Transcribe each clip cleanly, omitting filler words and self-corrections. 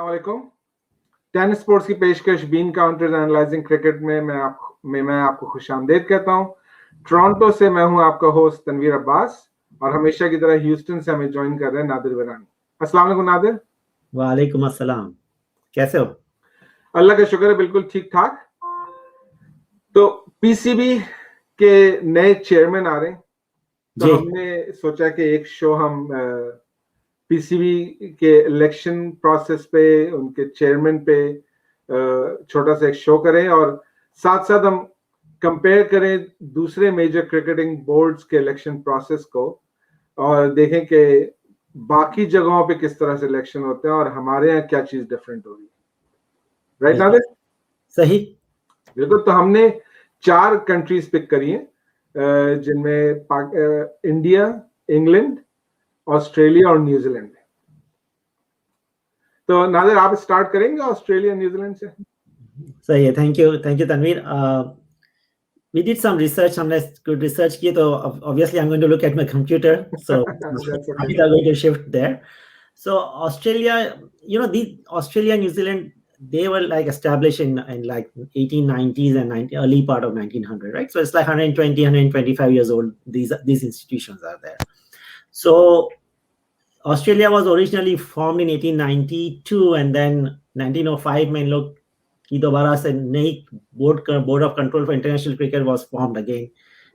अस्सलाम वालेकुम। 10 स्पोर्ट्स की पेशकश बीन काउंटर्स एनालाइजिंग क्रिकेट में मैं आपको खुशामदीद कहता हूं। टोरंटो से मैं हूं आपका होस्ट तनवीर अब्बास और हमेशा की तरह ह्यूस्टन से हमें ज्वाइन कर रहे हैं नादिर वरानी। अस्सलाम वालेकुम नादिर। वालेकुम अस्सलाम, कैसे हो? अल्लाह का शुक्र है, बिल्कुल ठीक ठाक। तो पीसीबी के नए चेयरमैन आ रहे हैं, तो हमने सोचा कि एक शो हम पीसीबी के इलेक्शन प्रोसेस पे, उनके चेयरमैन पे छोटा सा एक शो करें और साथ साथ हम कंपेयर करें दूसरे मेजर क्रिकेटिंग बोर्ड्स के इलेक्शन प्रोसेस को और देखें कि बाकी जगहों पे किस तरह से इलेक्शन होते हैं और हमारे यहाँ क्या चीज डिफरेंट हो रही है। राइट नादिर? सही, बिल्कुल। तो हमने 4 कंट्रीज पिक करी हैं जिनमें इंडिया, इंग्लैंड, ऑस्ट्रेलिया और न्यूजीलैंड है। तो नादिर आप स्टार्ट करेंगे ऑस्ट्रेलिया न्यूजीलैंड से? सही है। Thank you Tanvir. we did some research, हमने good research किए, तो obviously I'm going to look at my computer, so I'm going to shift there. So Australia, the Australia, New Zealand, they were like established in like 1890s and early part of 1900, right? So it's like 120, 125 years old. These institutions are there. So Australia was originally formed in 1892 and then 1905 में लोग की दोबारा से नई board of control for international cricket was formed again,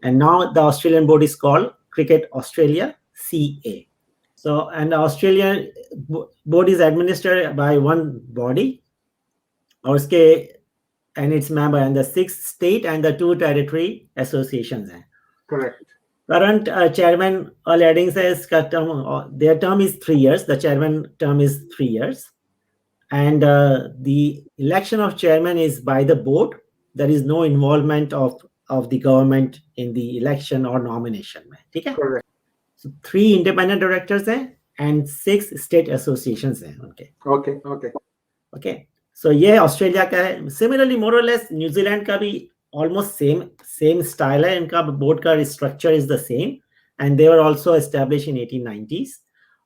and now the Australian board is called Cricket Australia, CA. So, and the Australian board is administered by one body, और उसके and its member and the 6 state and the 2 territory associations हैं. Correct. Current chairman Adding says their term is 3 years. The chairman term is 3 years. And the election of chairman is by the board. There is no involvement of the government in the election or nomination. Okay? Correct. So 3 independent directors and 6 state associations. Okay. So yeah, Australia का है. Similarly, more or less, New Zealand का भी almost same style है. इनका board का structure is the same, and they were also established in 1890s.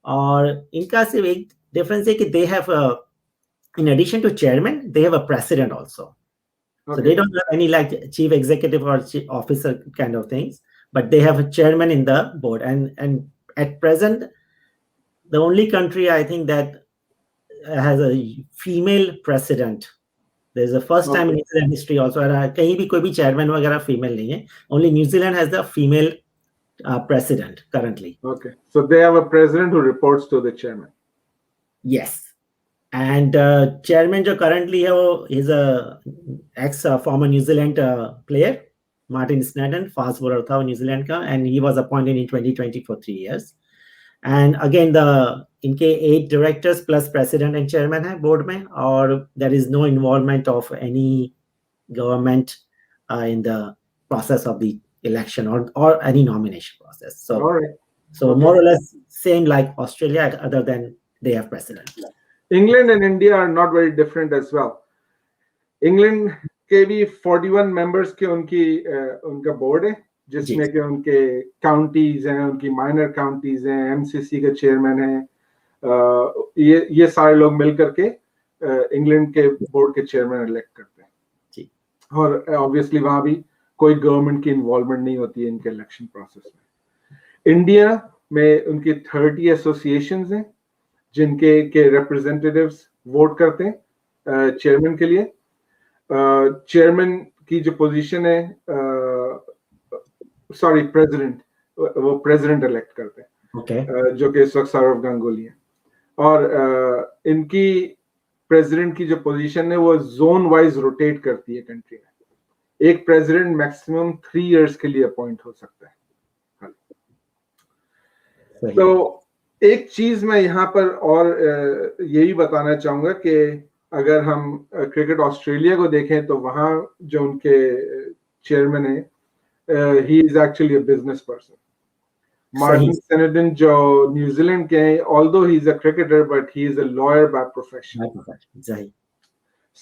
और इनका सिर्फ एक difference है कि they have in addition to chairman, they have a president also. Okay. So they don't have any like chief executive or chief officer kind of things, but they have a chairman in the board. And at present, the only country I think that has a female president. There's the first time in New Zealand history also. कहीं भी कोई भी chairman वगैरह female नहीं है. Only New Zealand has the female president currently. Okay, so they have a president who reports to the chairman. Yes. And chairman जो currently है वो is a ex former New Zealand player, Martin Snedden, fast bowler था वो New Zealand का, and he was appointed in 2020 for 3 years. And again इनके 8 directors plus president and chairman है board में, और there is no involvement of any government in the process of the election or any nomination process. So, so more or less same like Australia, other than they have president. England and India are not very different as well. England के भी 41 members के उनका board है, जिसमें कि उनके counties हैं, उनकी minor counties हैं, MCC के chairman हैं, ये सारे लोग मिल करके इंग्लैंड के board के chairman elect करते हैं. और obviously वहाँ भी कोई government की involvement नहीं होती है इनके election process में. इंडिया में उनकी 30 associations हैं जिनके representatives वोट करते हैं चेयरमैन के लिए. चेयरमैन की जो पोजीशन है, प्रेसिडेंट, वो प्रेसिडेंट इलेक्ट करते हैं, जो कि इस वक्त सौरव गांगुली है. और इनकी प्रेसिडेंट की जो पोजीशन है वो जोन वाइज रोटेट करती है कंट्री में. एक प्रेसिडेंट मैक्सिमम 3 इयर्स के लिए अपॉइंट हो सकता है. तो एक चीज मैं यहाँ पर और यही बताना चाहूंगा कि अगर हम क्रिकेट ऑस्ट्रेलिया को देखें तो वहाँ जो उनके चेयरमैन है, he is actually a business person. Martin Snedden जो न्यूजीलैंड के हैं, although he is a cricketer but he is a lawyer by profession.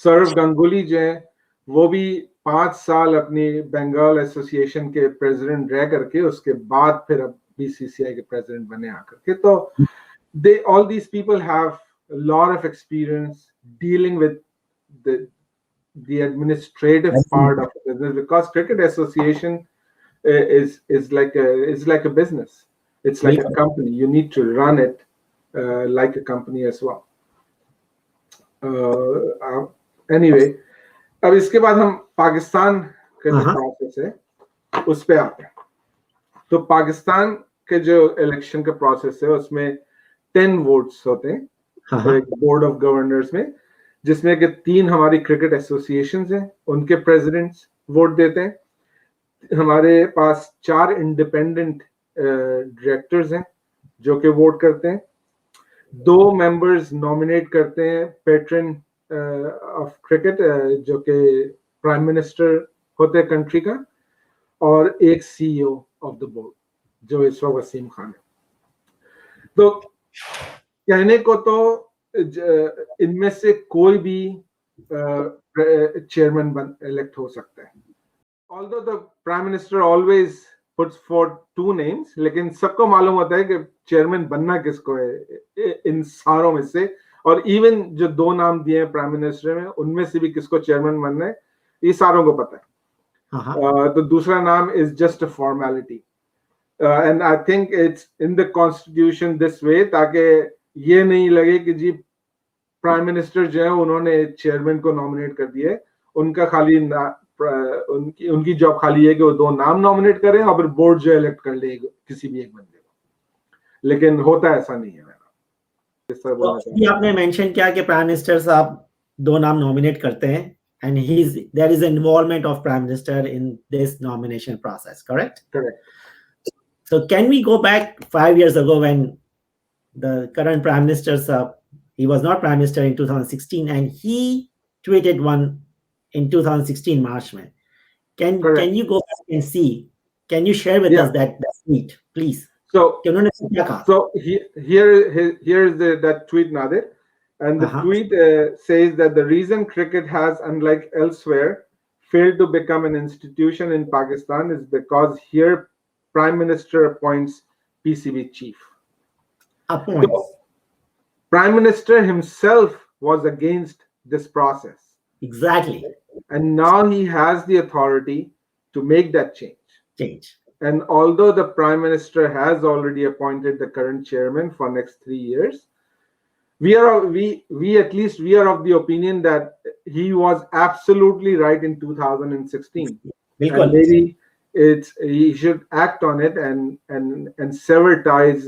Sourav Ganguly जो है वो भी 5 साल अपनी बंगाल एसोसिएशन के प्रेसिडेंट रह करके उसके बाद फिर अब BCCI के प्रेसिडेंट बने आकर के. तो all these people have lot of experience dealing with the administrative part of the business, because cricket association is like a business. It's like a company. You need to run it like a company as well. Anyway, अब इसके बाद हम पाकिस्तान का जो process है उस पे आते हैं. तो पाकिस्तान के जो इलेक्शन का प्रोसेस है उसमें 10 वोट्स होते हैं एक बोर्ड ऑफ गवर्नर्स में, जिसमें कि 3 हमारी क्रिकेट एसोसिएशंस हैं, उनके प्रेसिडेंट्स वोट देते हैं. हमारे पास 4 इंडिपेंडेंट डायरेक्टर्स हैं जो कि वोट करते हैं. 2 मेंबर्स नॉमिनेट करते हैं पेट्रन ऑफ क्रिकेट जो कि प्राइम मिनिस्टर होते हैं कंट्री का, और एक CEO ऑफ द बोर्ड जो इस वक्त वसीम खान है. तो कहने को तो इनमें से कोई भी चेयरमैन इलेक्ट हो सकता है. Although the Prime Minister always puts forth 2 names, लेकिन सबको मालूम होता है कि चेयरमैन बनना किसको है इन सारों में से. और इवन जो 2 नाम दिए हैं प्राइम मिनिस्टर में, उनमें से भी किसको चेयरमैन बनना है ये सारों को पता है. तो दूसरा नाम is just a formality, and I think it's in the constitution this way, ताकि ये नहीं लगे कि जी प्राइम मिनिस्टर जो है उन्होंने चेयरमैन को नॉमिनेट कर दिया है. उनका खाली उनकी जॉब खाली है कि वो 2 नाम नॉमिनेट करें और फिर बोर्ड जो इलेक्ट कर ले किसी भी एक बंदे को. लेकिन होता ऐसा नहीं है. तो आपने मेंशन किया कि प्राइम मिनिस्टर साहब 2 नाम नॉमिनेट करते हैं, and there is involvement of prime minister in this nomination process, correct? Correct. So can we go back 5 years ago when the current prime minister, he was not prime minister in 2016 and he tweeted one in 2016 March mein. Can you go back and see? Can you share with us that tweet, please? So here is that tweet, Nadir. And the tweet says that the reason cricket has, unlike elsewhere, failed to become an institution in Pakistan is because here Prime Minister appoints PCB chief. So, Prime Minister himself was against this process. Exactly. And now he has the authority to make that change. And although the Prime Minister has already appointed the current chairman for next 3 years, we are of the opinion that he was absolutely right in 2016. And maybe he should act on it and sever ties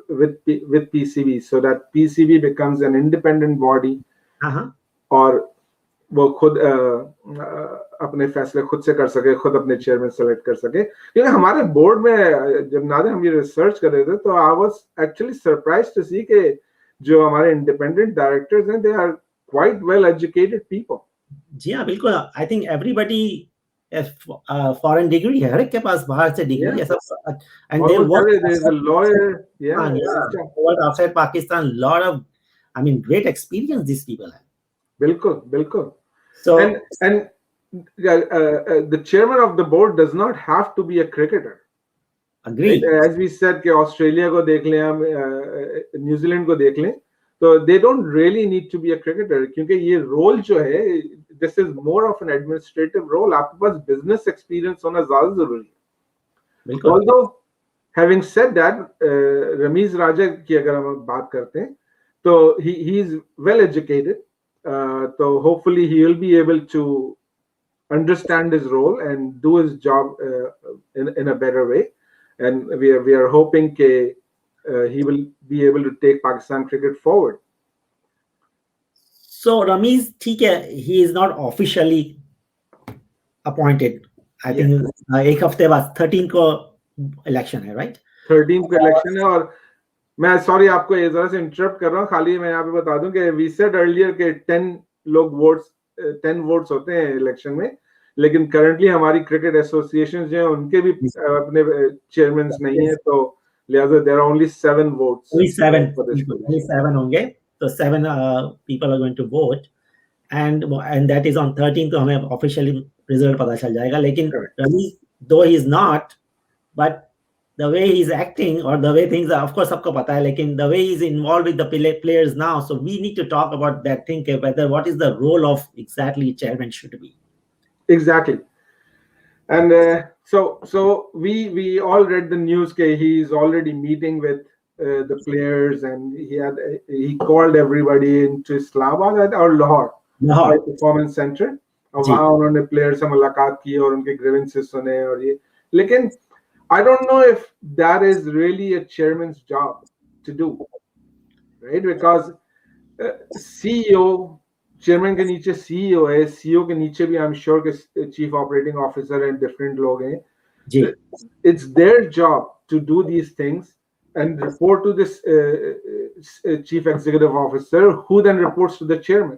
with PCB so that PCB becomes an independent body. और वो खुद अपने फैसले खुद से कर सके, खुद अपने चेयरमैन सेलेक्ट कर सके. क्योंकि हमारे बोर्ड में जब नादिर हम ये रिसर्च कर रहे थे तो I was actually surprised to see कि जो हमारे इंडिपेंडेंट डायरेक्टर्स हैं, they are quite well educated people. जी हाँ, बिल्कुल. I think everybody foreign degree है, हर एक के पास बाहर से डिग्री है सब. And they work as a lawyer, work outside Pakistan. Lot of, I mean, great experience this people है. बिल्कुल. So and the chairman of the board does not have to be a cricketer. Agreed. As we said कि Australia को देख लें, हम New Zealand को देख लें, तो they don't really need to be a cricketer, क्योंकि ये रोल जो है, this is more of an administrative role. आपके पास business experience होना ज़्यादा जरूरी है. Although having said that, Ramiz राजा की अगर हम बात करते हैं तो he is well educated. So hopefully he will be able to understand his role and do his job in a better way, and we are hoping that he will be able to take Pakistan cricket forward. So Ramiz, ठीक है, he is not officially appointed. I think एक हफ्ते बाद 13 को election है, right? 13 को election है. और मैं सॉरी आपको ये जरा से इंटरप्ट कर रहा हूँ, खाली मैं यहाँ पे बता दूं कि वी सेड अर्लियर के 10 वोट्स होते हैं इलेक्शन में, लेकिन करंटली हमारी क्रिकेट एसोसिएशन जो है उनके भी अपने चेयरमैन नहीं है, तो लिहाजा there are only 7 votes. only 7 होंगे, तो 7 people are going to vote, and that is on 13th. तो हमें ऑफिशियली रिजल्ट पता चल जाएगा. लेकिन Ramiz, though he is not, but the way he's acting or the way things are, of course सबको पता है, लेकिन the way he's involved with the players now, so we need to talk about that thing, whether what is the role of exactly chairman should be. Exactly. And so we all read the news that he's already meeting with the players, and he called everybody into Islamabad or Lahore performance center, और वहाँ उन्होंने player से मुलाकात की और उनके grievances सुने और ये, लेकिन I don't know if that is really a chairman's job to do, right? Because CEO, chairman के नीचे CEO है, CEO के नीचे भी I'm sure के chief operating officer and different लोग हैं. It's their job to do these things and report to this chief executive officer, who then reports to the chairman.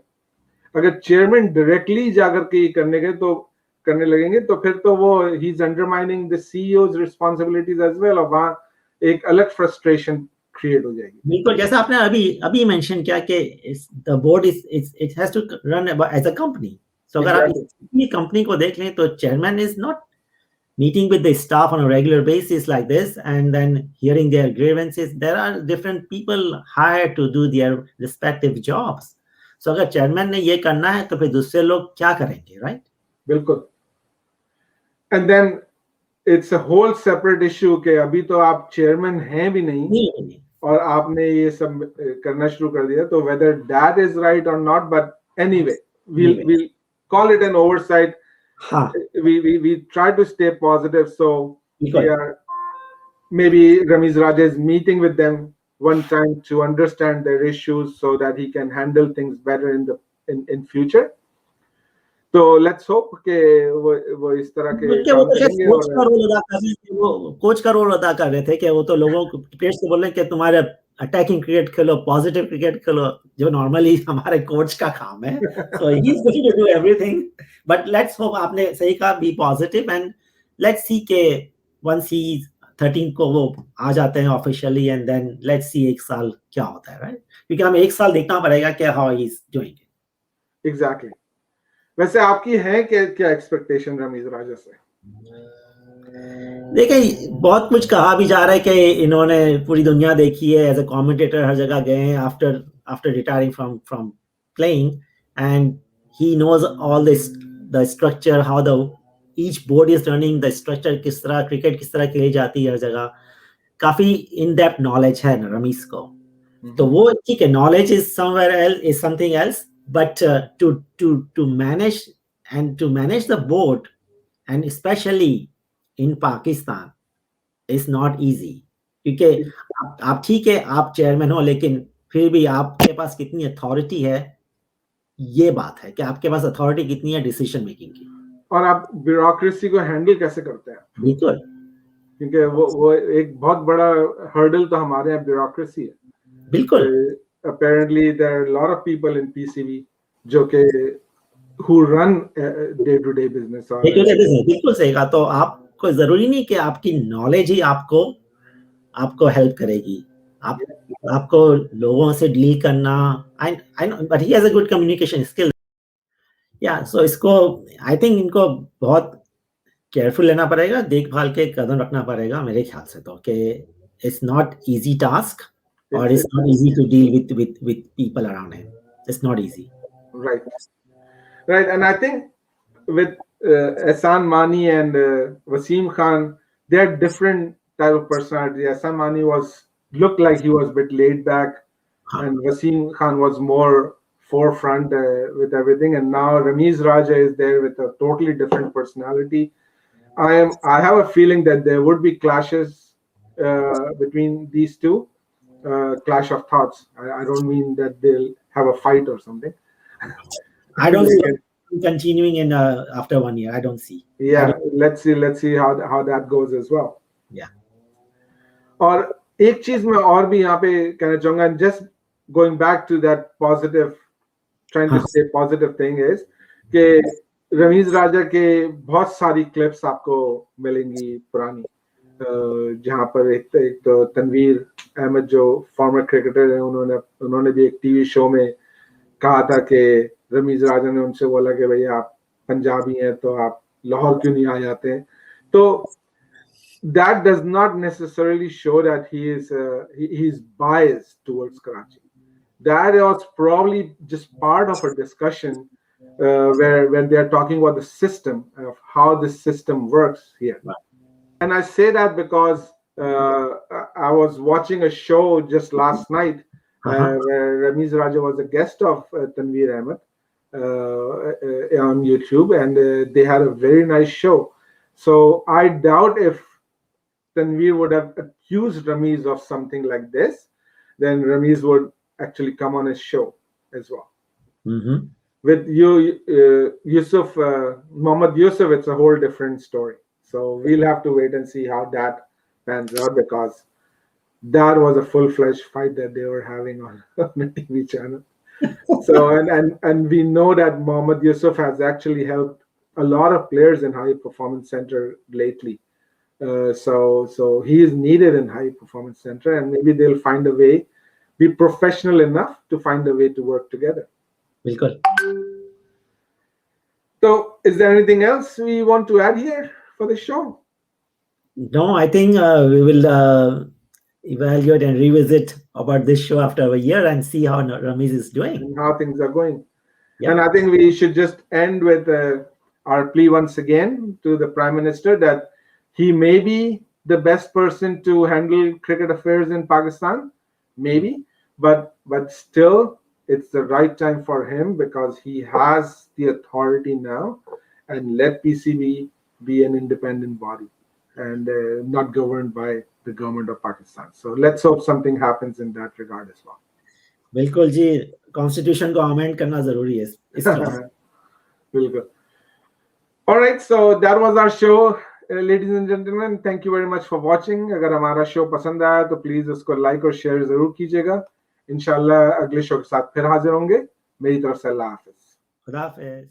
अगर chairman directly जाकर के करने गए तो करने लगेंगे तो फिर तो वो he's undermining the CEO's responsibilities as well, और वहाँ एक अलग frustration create हो जाएगी. बिल्कुल, जैसा आपने अभी मेंशन किया कि the board it has to run as a company. So अगर आप इस कंपनी को देख लें तो chairman is not meeting with the staff on a regular basis like this and then hearing their grievances. There are different people hired to do their respective jobs. So अगर chairman ने ये करना है तो फिर दूसरे लोग क्या करेंगे, right? बिल्कुल. And then it's a whole separate issue कि अभी तो आप chairman हैं भी नहीं और आपने ये सब करना शुरू कर दिया, तो whether that is right or not, but anyway, we'll call it an oversight. We try to stay positive, so we are, maybe Ramiz Raja is meeting with them one time to understand their issues so that he can handle things better in future. तो let's hope कि वो इस तरह के काम करेंगे. Coach का role अदा कर रहे थे कि वो तो लोगों को प्लेयर्स को बोल रहे हैं कि तुम्हारे अटैकिंग क्रिकेट खेलो, पॉजिटिव क्रिकेट खेलो, जो नॉर्मली हमारे कोच का काम है. So he is going to do everything, but let's hope, आपने सही कहा, be positive and let's see के वंस ही 13 को वो आ जाते हैं officially and then let's see एक साल क्या होता है, राइट? क्योंकि हमें एक साल देखना पड़ेगा कि how he is doing. Exactly. वैसे आपकी है क्या एक्सपेक्टेशन रमीज राजा से? देखिए, बहुत कुछ कहा भी जा रहा है कि इन्होंने पूरी दुनिया देखी है, एज अ कमेंटेटर हर जगह गए हैं after retiring from playing, and he knows all this, the structure, how the each board is running, the structure, किस तरह क्रिकेट किस तरह खेली जाती है हर जगह. काफी इन डेप्थ नॉलेज है रमीज को. तो वो ठीक है, knowledge is somewhere else, is something else, but to manage the board, and especially in Pakistan, is not easy. क्योंकि आप ठीक है, आप चेयरमैन हो, लेकिन फिर भी आपके पास कितनी अथॉरिटी है, ये बात है कि आपके पास अथॉरिटी कितनी है डिसीजन मेकिंग की, और आप ब्यूरोक्रेसी को हैंडल कैसे करते हैं. बिल्कुल, क्योंकि वो एक बहुत बड़ा हर्डल तो हमारे यहाँ ब्यूरोक्रेसी है. बिल्कुल. Apparently there are a lot of people in PCB जो के who run day-to-day business. बिल्कुल सही कहा. तो आपको जरूरी नहीं कि आपकी नॉलेज ही आपको हेल्प करेगी. आपको लोगों से डील करना, I know, but he has a good communication skill. Yeah, so इसको I think इनको बहुत केयरफुल लेना पड़ेगा, देखभाल के कदम रखना पड़ेगा मेरे ख्याल से. तो कि it's not easy task. Or it's not easy to deal with people around him. It's not easy. Right. And I think with Ehsan Mani and Wasim Khan, they're different type of personality. Ehsan Mani looked like he was a bit laid back, and Wasim Khan was more forefront with everything. And now Ramiz Raja is there with a totally different personality. I have a feeling that there would be clashes between these two. Clash of thoughts. I don't mean that they'll have a fight or something. I don't see it continuing in after 1 year. I don't see. Yeah, let's see how that goes as well. Yeah. और एक चीज मैं और भी यहाँ पे कहना चाहूँगा, just going back to that positive, trying to stay positive thing is कि रमीज राजा के बहुत सारी क्लिप्स आपको मिलेंगी पुरानी, जहाँ पर एक तो तनवीर अहमद जो फॉर्मर क्रिकेटर है, उन्होंने भी एक टीवी शो में कहा था कि रमीज राजा ने उनसे बोला कि भैया आप पंजाबी हैं तो आप लाहौर क्यों नहीं आ जाते हैं. तो that does not necessarily show that he's biased towards Karachi. That was probably just part of a discussion where when they're talking about the system of how this system works here. And I say that because I was watching a show just last night where Ramiz Raja was a guest of Tanveer Ahmed on YouTube, and they had a very nice show. So I doubt if Tanveer would have accused Ramiz of something like this, then Ramiz would actually come on his show as well. Mm-hmm. With Yusuf, Muhammad Yusuf, it's a whole different story. So we'll have to wait and see how that pans out, because that was a full-fledged fight that they were having on a TV channel. So and we know that Muhammad Yusuf has actually helped a lot of players in High Performance Center lately. So he is needed in High Performance Center, and maybe they'll find a way, be professional enough to find a way to work together. Bilkul. So is there anything else we want to add here for the show? No, I think we will evaluate and revisit about this show after a year and see how Ramiz is doing. And how things are going. Yep. And I think we should just end with our plea once again to the Prime Minister that he may be the best person to handle cricket affairs in Pakistan, maybe, but still it's the right time for him, because he has the authority now, and let PCB be an independent body and not governed by the government of Pakistan. So let's hope something happens in that regard as well. बिल्कुल जी, Constitution को amend करना जरूरी है इस बिल्कुल. All right, so that was our show, ladies and gentlemen. Thank you very much for watching. अगर हमारा show पसंद आया तो प्लीज उसको लाइक और शेयर जरूर कीजिएगा. इंशाल्लाह अगले शो के साथ फिर हाजिर होंगे. मेरी तरफ से अल्लाह हाफिज. खुदा हाफिज.